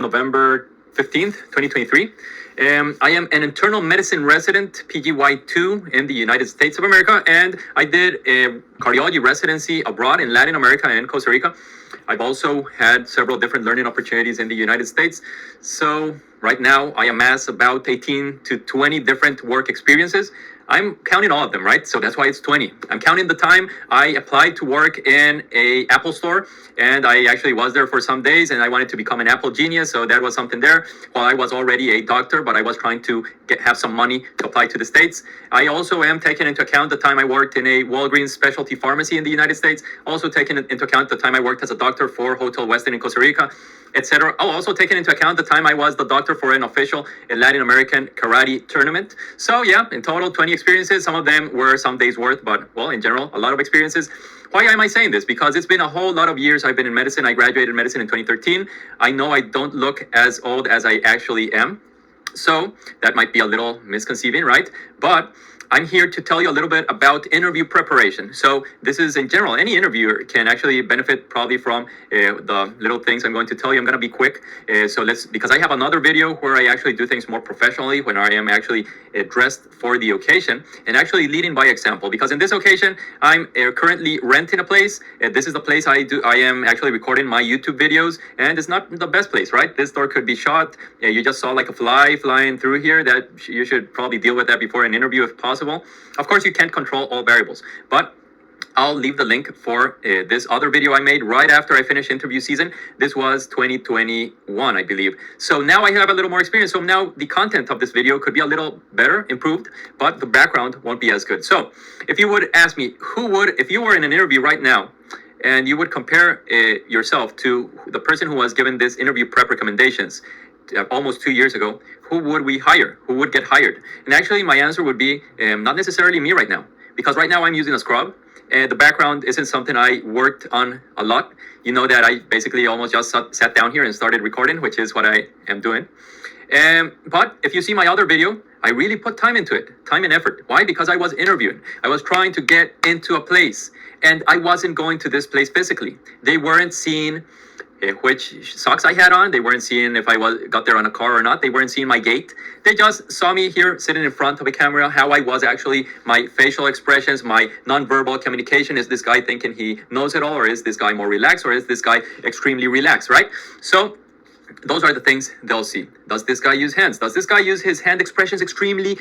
November 15th, 2023. I am an internal medicine resident, PGY-2 in the United States of America, and I did a cardiology residency abroad in Latin America and Costa Rica. I've also had several different learning opportunities in the United States. So right now I amass about 18 to 20 different work experiences. I'm counting all of them, right? So that's why it's 20. I'm counting the time I applied to work in a Apple store, and I actually was there for some days, and I wanted to become an Apple genius, so that was something there. While I was already a doctor, but I was trying to have some money to apply to the States. I also am taking into account the time I worked in a Walgreens specialty pharmacy in the United States, also taking into account the time I worked as a doctor for Hotel Westin in Costa Rica, etc. Oh, also taking into account the time I was the doctor for an official Latin American karate tournament. So yeah, in total, 20 experiences. Some of them were some days worth, but well, in general, a lot of experiences. Why am I saying this? Because it's been a whole lot of years I've been in medicine. I graduated medicine in 2013. I know I don't look as old as I actually am. So that might be a little misconceiving, right? But I'm here to tell you a little bit about interview preparation. So this is in general, any interviewer can actually benefit probably from the little things I'm going to tell you. I'm going to be quick. Because I have another video where I actually do things more professionally when I am actually dressed for the occasion and actually leading by example. Because in this occasion, I'm currently renting a place. This is the place I am actually recording my YouTube videos, and it's not the best place, right? This door could be shot. You just saw like a fly flying through here. That you should probably deal with that before an interview if possible. Of course, you can't control all variables, but I'll leave the link for this other video I made right after I finished interview season. This was 2021, I believe. So now I have a little more experience. So now the content of this video could be a little better, improved, but the background won't be as good. So if you would ask me, if you were in an interview right now, and you would compare yourself to the person who was given this interview prep recommendations almost 2 years ago, who would we hire? Who would get hired? And actually, my answer would be not necessarily me right now, because right now I'm using a scrub. The background isn't something I worked on a lot. You know that I basically almost just sat down here and started recording, which is what I am doing. But if you see my other video, I really put time into it, time and effort. Why? Because I was interviewing. I was trying to get into a place, and I wasn't going to this place physically. They weren't seeing which socks I had on. They weren't seeing if I got there on a car or not. They weren't seeing my gait. They just saw me here sitting in front of a camera, how I was actually, my facial expressions, my nonverbal communication. Is this guy thinking he knows it all, or is this guy more relaxed, or is this guy extremely relaxed, right? So those are the things they'll see. Does this guy use hands? Does this guy use his hand expressions extremely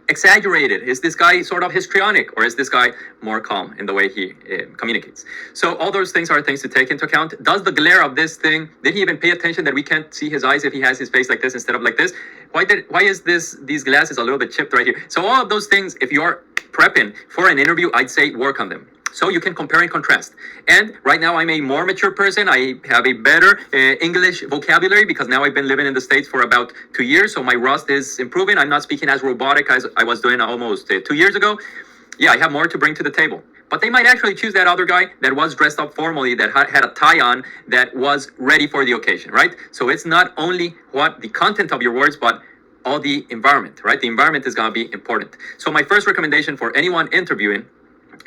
exaggerated? Is this guy sort of histrionic, or is this guy more calm in the way he communicates? So all those things are things to take into account. Does the glare of this thing, did he even pay attention that we can't see his eyes if he has his face like this instead of like this? Why is these glasses a little bit chipped right here? So all of those things, if you're prepping for an interview, I'd say work on them. So you can compare and contrast. And right now I'm a more mature person. I have a better English vocabulary because now I've been living in the States for about 2 years. So my rust is improving. I'm not speaking as robotic as I was doing almost 2 years ago. Yeah, I have more to bring to the table. But they might actually choose that other guy that was dressed up formally, that had a tie on, that was ready for the occasion, right? So it's not only what the content of your words, but all the environment, right? The environment is going to be important. So my first recommendation for anyone interviewing,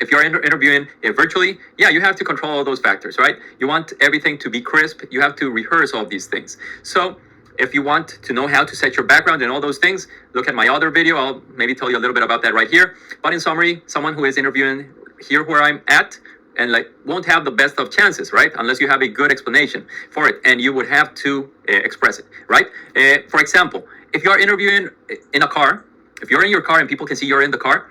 if you're interviewing virtually, yeah, you have to control all those factors, right? You want everything to be crisp. You have to rehearse all these things. So if you want to know how to set your background and all those things, look at my other video. I'll maybe tell you a little bit about that right here. But in summary, someone who is interviewing here where I'm at and won't have the best of chances, right? Unless you have a good explanation for it, and you would have to express it, right? For example, if you're interviewing in a car, if you're in your car and people can see you're in the car,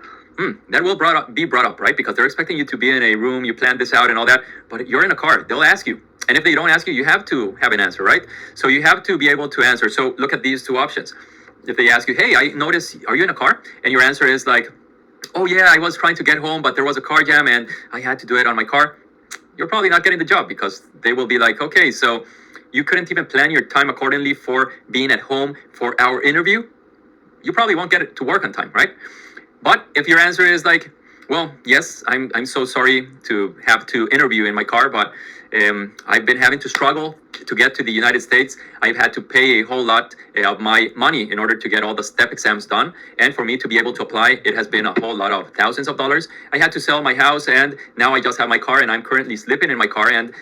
that will be brought up, right? Because they're expecting you to be in a room, you planned this out and all that, but you're in a car, they'll ask you. And if they don't ask you, you have to have an answer, right? So you have to be able to answer. So look at these two options. If they ask you, hey, I noticed, are you in a car? And your answer is like, oh yeah, I was trying to get home, but there was a car jam and I had to do it on my car. You're probably not getting the job, because they will be like, okay, so you couldn't even plan your time accordingly for being at home for our interview. You probably won't get it to work on time, right? But if your answer is like, Well, yes, I'm so sorry to have to interview in my car, but I've been having to struggle to get to the United States. I've had to pay a whole lot of my money in order to get all the step exams done. And for me to be able to apply, it has been a whole lot of thousands of dollars. I had to sell my house, and now I just have my car, and I'm currently sleeping in my car. And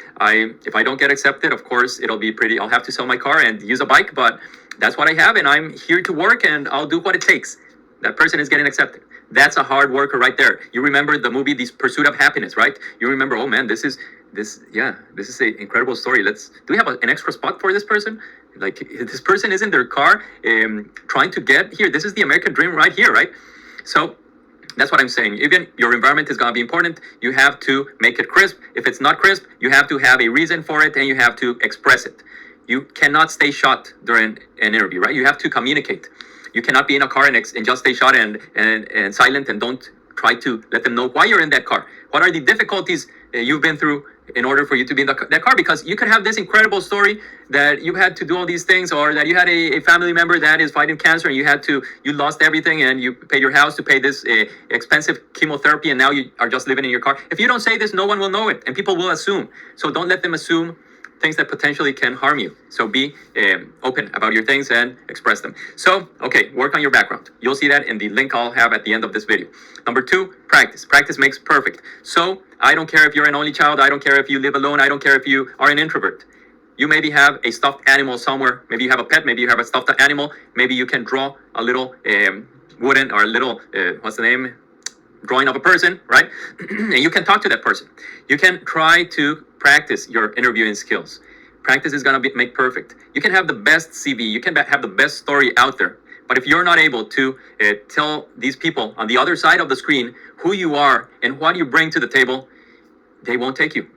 if I don't get accepted, of course, it'll be pretty. I'll have to sell my car and use a bike, but that's what I have, and I'm here to work, and I'll do what it takes. That person is getting accepted. That's a hard worker right there. You remember the movie, The Pursuit of Happiness, right? You remember, oh man, this is an incredible story. Do we have an extra spot for this person? Like, this person is in their car trying to get here. This is the American dream right here, right? So that's what I'm saying. Even your environment is going to be important. You have to make it crisp. If it's not crisp, you have to have a reason for it, and you have to express it. You cannot stay shut during an interview, right? You have to communicate. You cannot be in a car and just stay shut and silent, and don't try to let them know why you're in that car. What are the difficulties you've been through in order for you to be in that car? Because you could have this incredible story that you had to do all these things, or that you had a family member that is fighting cancer, and you lost everything, and you paid your house to pay this expensive chemotherapy, and now you are just living in your car. If you don't say this, no one will know it, and people will assume. So don't let them assume things that potentially can harm you. So be open about your things and express them. So, okay, work on your background. You'll see that in the link I'll have at the end of this video. Number 2, practice. Practice makes perfect. So I don't care if you're an only child. I don't care if you live alone. I don't care if you are an introvert. You maybe have a stuffed animal somewhere. Maybe you have a pet. Maybe you have a stuffed animal. Maybe you can draw a little wooden, or a little, what's the name? Drawing of a person, right? And you can talk to that person. You can try to practice your interviewing skills. Practice is going to make perfect. You can have the best CV. You can have the best story out there. But if you're not able to tell these people on the other side of the screen who you are and what you bring to the table, they won't take you.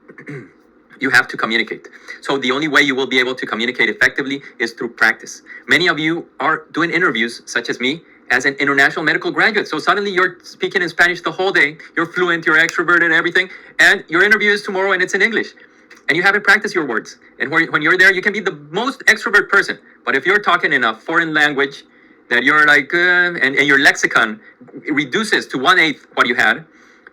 You have to communicate. So the only way you will be able to communicate effectively is through practice. Many of you are doing interviews, such as me, as an international medical graduate. So suddenly you're speaking in Spanish the whole day. You're fluent, you're extroverted and everything. And your interview is tomorrow, and it's in English. And you haven't practiced your words. And when you're there, you can be the most extrovert person. But if you're talking in a foreign language that you're like, and your lexicon reduces to 1/8 what you had,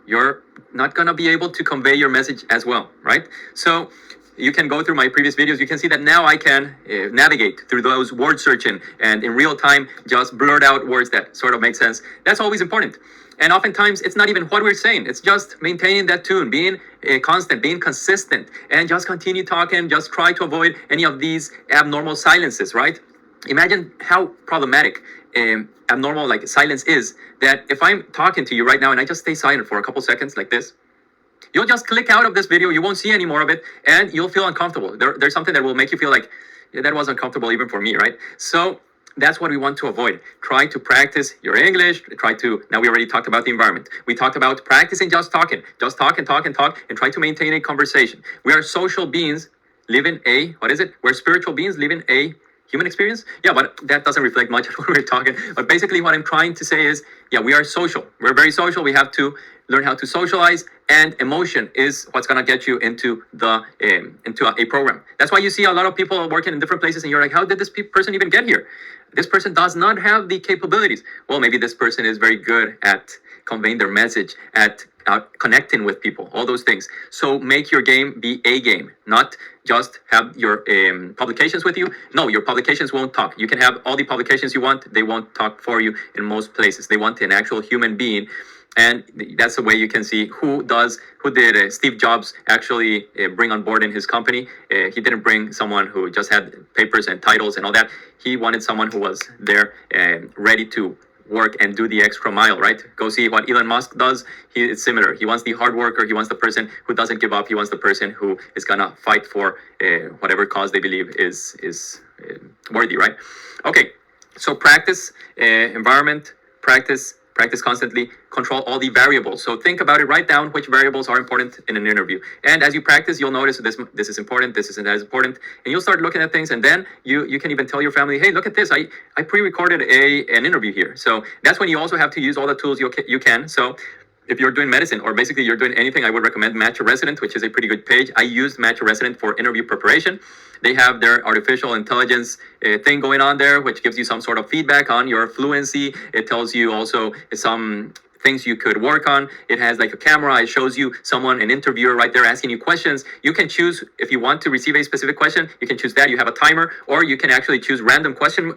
you're not going to be able to convey your message as well, right? So you can go through my previous videos. You can see that now I can navigate through those word searching, and in real time just blurt out words that sort of make sense. That's always important. And oftentimes it's not even what we're saying. It's just maintaining that tune, being constant, being consistent, and just continue talking. Just try to avoid any of these abnormal silences, right? Imagine how problematic abnormal like silence is, that if I'm talking to you right now and I just stay silent for a couple seconds like this, you'll just click out of this video. You won't see any more of it, and you'll feel uncomfortable. There's something that will make you feel like, yeah, that was uncomfortable even for me, right? So that's what we want to avoid. Try to practice your English. Now we already talked about the environment. We talked about practicing just talking. Just talk and talk and talk, and try to maintain a conversation. We are social beings living we're spiritual beings living a human experience? Yeah, but that doesn't reflect much on what we're talking. But basically what I'm trying to say is, yeah, we are social. We're very social. We have to learn how to socialize, and emotion is what's going to get you into a program. That's why you see a lot of people working in different places, and you're like, how did this person even get here? This person does not have the capabilities. Well, maybe this person is very good at conveying their message, at connecting with people, all those things. So make your game be a game, not just have your publications with you. No, your publications won't talk. You can have all the publications you want. They won't talk for you in most places. They want an actual human being. And that's the way you can see who did Steve Jobs actually bring on board in his company. He didn't bring someone who just had papers and titles and all that. He wanted someone who was there and ready to work and do the extra mile, right? Go see what Elon Musk does. It's similar. He wants the hard worker. He wants the person who doesn't give up. He wants the person who is gonna fight for whatever cause they believe is worthy, right? Okay, so practice, environment, practice constantly, control all the variables. So think about it, write down which variables are important in an interview. And as you practice, you'll notice this is important, this isn't as important, and you'll start looking at things, and then you can even tell your family, hey, look at this, I pre-recorded an interview here. So that's when you also have to use all the tools you can. So if you're doing medicine, or basically you're doing anything, I would recommend Match a Resident, which is a pretty good page. I used Match a Resident for interview preparation. They have their artificial intelligence thing going on there, which gives you some sort of feedback on your fluency. It tells you also some things you could work on. It has like a camera. It shows you someone, an interviewer right there asking you questions. You can choose if you want to receive a specific question. You can choose that. You have a timer, or you can actually choose random question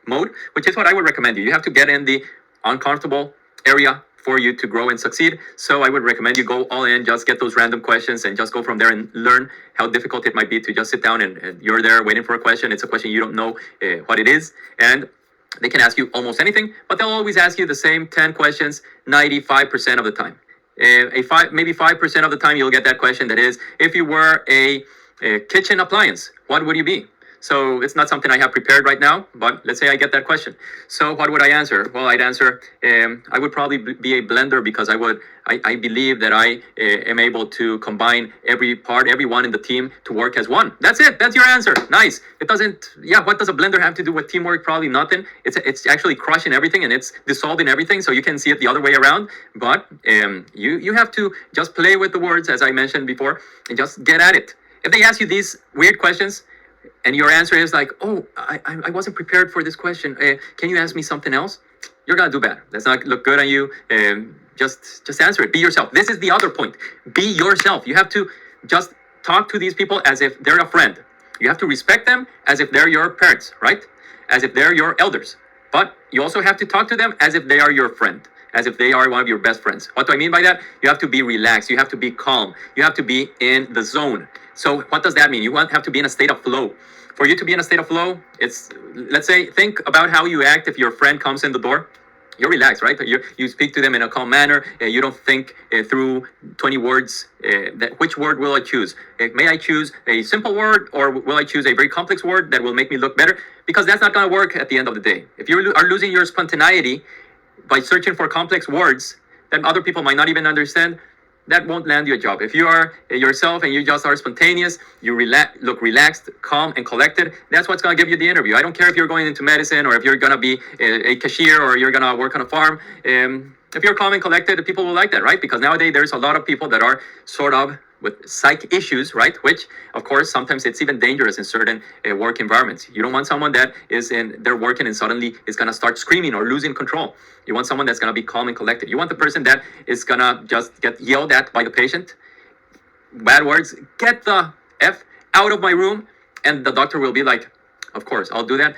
mode, which is what I would recommend you. You have to get in the uncomfortable area for you to grow and succeed. So I would recommend you go all in, just get those random questions and just go from there and learn how difficult it might be to just sit down and you're there waiting for a question. It's a question you don't know what it is. And they can ask you almost anything, but they'll always ask you the same 10 questions 95% of the time. Maybe 5% of the time you'll get that question that is, if you were a kitchen appliance, what would you be? So it's not something I have prepared right now, but let's say I get that question. So what would I answer? Well, I'd answer, I would probably be a blender because I believe that I am able to combine everyone in the team to work as one. That's it. That's your answer. Nice. It doesn't, what does a blender have to do with teamwork? Probably nothing. It's actually crushing everything and it's dissolving everything. So you can see it the other way around, but you have to just play with the words, as I mentioned before, and just get at it. If they ask you these weird questions, and your answer is like, oh, I wasn't prepared for this question. Can you ask me something else? You're going to do bad. That's not look good on you. Just answer it. Be yourself. This is the other point. Be yourself. You have to just talk to these people as if they're a friend. You have to respect them as if they're your parents, right? As if they're your elders. But you also have to talk to them as if they are your friend, as if they are one of your best friends. What do I mean by that? You have to be relaxed. You have to be calm. You have to be in the zone. So what does that mean? You have to be in a state of flow. For you to be in a state of flow, it's, let's say, think about how you act if your friend comes in the door. You're relaxed, right? You speak to them in a calm manner. You don't think through 20 words. Which word will I choose? May I choose a simple word, or will I choose a very complex word that will make me look better? Because that's not going to work at the end of the day. If you are losing your spontaneity by searching for complex words that other people might not even understand, that won't land you a job. If you are yourself and you just are spontaneous, you look relaxed, calm, and collected, that's what's going to give you the interview. I don't care if you're going into medicine or if you're going to be a cashier or you're going to work on a farm. If you're calm and collected, people will like that, right? Because nowadays there's a lot of people that are sort of with psych issues, right? Which, of course, sometimes it's even dangerous in certain work environments. You don't want someone that they're working and suddenly is going to start screaming or losing control. You want someone that's going to be calm and collected. You want the person that is going to just get yelled at by the patient. Bad words, get the F out of my room. And the doctor will be like, of course, I'll do that.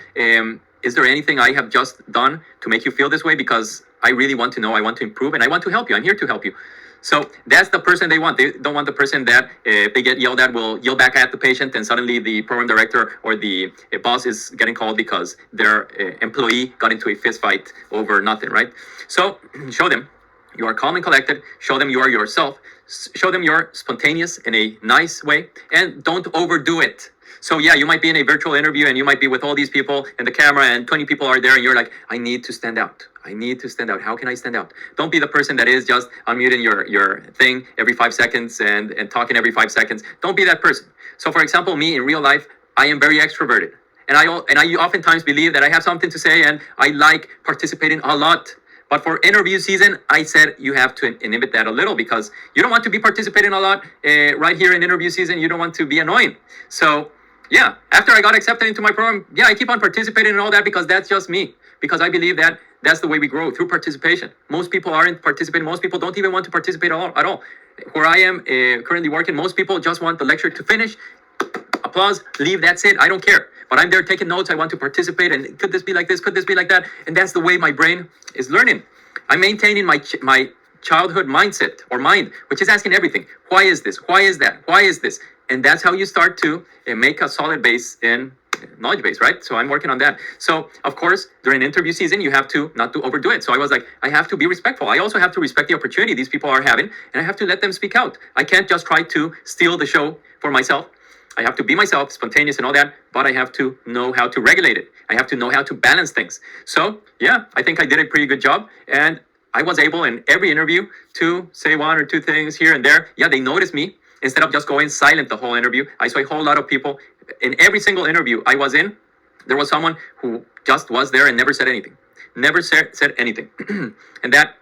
Is there anything I have just done to make you feel this way? Because I really want to know, I want to improve, and I want to help you. I'm here to help you. So that's the person they want. They don't want the person that if they get yelled at will yell back at the patient, and suddenly the program director or the boss is getting called because their employee got into a fist fight over nothing, right? So show them you are calm and collected. Show them you are yourself. Show them you're spontaneous in a nice way, and don't overdo it. So yeah, you might be in a virtual interview and you might be with all these people and the camera and 20 people are there and you're like, I need to stand out. I need to stand out. How can I stand out? Don't be the person that is just unmuting your thing every 5 seconds and talking every 5 seconds. Don't be that person. So for example, me in real life, I am very extroverted. And I oftentimes believe that I have something to say and I like participating a lot. But for interview season, I said you have to inhibit that a little because you don't want to be participating a lot right here in interview season. You don't want to be annoying. So yeah, after I got accepted into my program, yeah, I keep on participating and all that because that's just me. Because I believe that that's the way we grow, through participation. Most people aren't participating. Most people don't even want to participate at all. Where I am currently working, most people just want the lecture to finish, applause, leave, that's it. I don't care. But I'm there taking notes. I want to participate. And could this be like this? Could this be like that? And that's the way my brain is learning. I'm maintaining my childhood mindset or mind, which is asking everything. Why is this? Why is that? Why is this? And that's how you start to make a solid base in knowledge base, right? So I'm working on that. So of course, during interview season, you have to not to overdo it. So I was like, I have to be respectful. I also have to respect the opportunity these people are having, and I have to let them speak out. I can't just try to steal the show for myself. I have to be myself, spontaneous and all that, but I have to know how to regulate it. I have to know how to balance things. So yeah, I think I did a pretty good job. And I was able in every interview to say one or two things here and there. Yeah, they noticed me. Instead of just going silent the whole interview, I saw a whole lot of people. In every single interview I was in, there was someone who just was there and never said anything. Never said anything. And that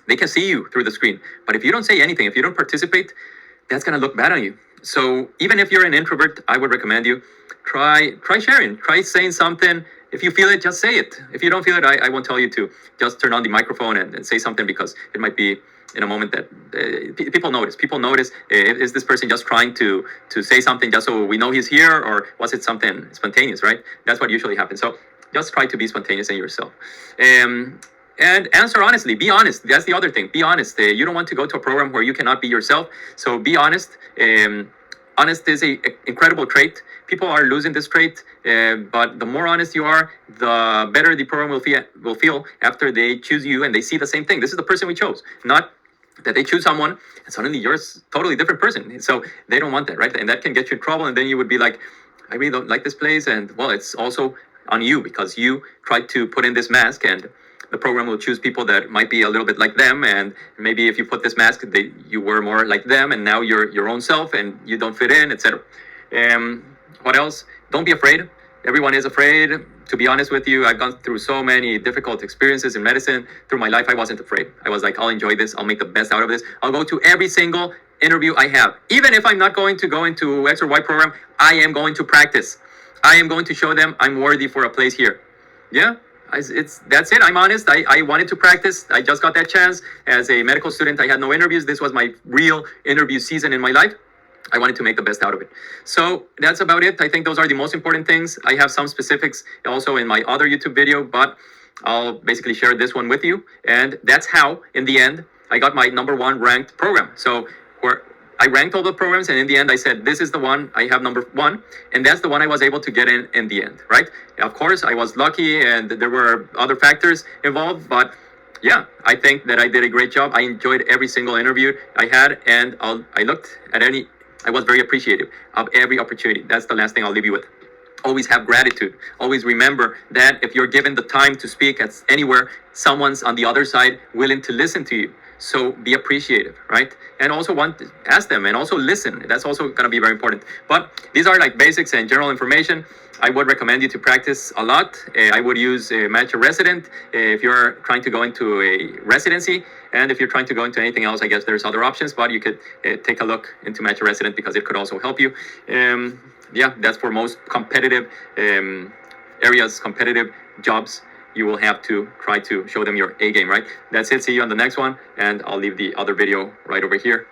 they can see you through the screen. But if you don't say anything, if you don't participate, that's going to look bad on you. So even if you're an introvert, I would recommend you try sharing, try saying something. If you feel it, just say it. If you don't feel it, I won't tell you to just turn on the microphone and say something, because it might be in a moment that people notice. People notice, is this person just trying to say something just so we know he's here, or was it something spontaneous, right? That's what usually happens. So just try to be spontaneous in yourself. And answer honestly. Be honest. That's the other thing. Be honest. You don't want to go to a program where you cannot be yourself. So be honest. Honest is a incredible trait. People are losing this trait, but the more honest you are, the better the program will feel after they choose you and they see the same thing. This is the person we chose, not that they choose someone and suddenly you're a totally different person. So they don't want that, right? And that can get you in trouble. And then you would be like, I really don't like this place. And well, it's also on you because you tried to put in this mask, and the program will choose people that might be a little bit like them. And maybe if you put this mask, you were more like them, and now you're your own self and you don't fit in, etc. What else? Don't be afraid. Everyone is afraid. To be honest with you, I've gone through so many difficult experiences in medicine. Through my life, I wasn't afraid. I was like, I'll enjoy this. I'll make the best out of this. I'll go to every single interview I have. Even if I'm not going to go into X or Y program, I am going to practice. I am going to show them I'm worthy for a place here. Yeah, that's it. I'm honest. I wanted to practice. I just got that chance. As a medical student, I had no interviews. This was my real interview season in my life. I wanted to make the best out of it. So that's about it. I think those are the most important things. I have some specifics also in my other YouTube video, but I'll basically share this one with you. And that's how, in the end, I got my #1 ranked program. So where I ranked all the programs, and in the end, I said, this is the one I have #1. And that's the one I was able to get in the end, right? Of course, I was lucky and there were other factors involved, but yeah, I think that I did a great job. I enjoyed every single interview I had, and I was very appreciative of every opportunity. That's the last thing I'll leave you with. Always have gratitude. Always remember that if you're given the time to speak at anywhere, someone's on the other side willing to listen to you. So be appreciative, right? And also ask them and also listen. That's also going to be very important. But these are like basics and general information. I would recommend you to practice a lot. I would use Match a Resident if you're trying to go into a residency. And if you're trying to go into anything else, I guess there's other options, but you could take a look into Match a Resident because it could also help you. Yeah, that's for most competitive areas, competitive jobs. You will have to try to show them your A game, right? That's it. See you on the next one. And I'll leave the other video right over here.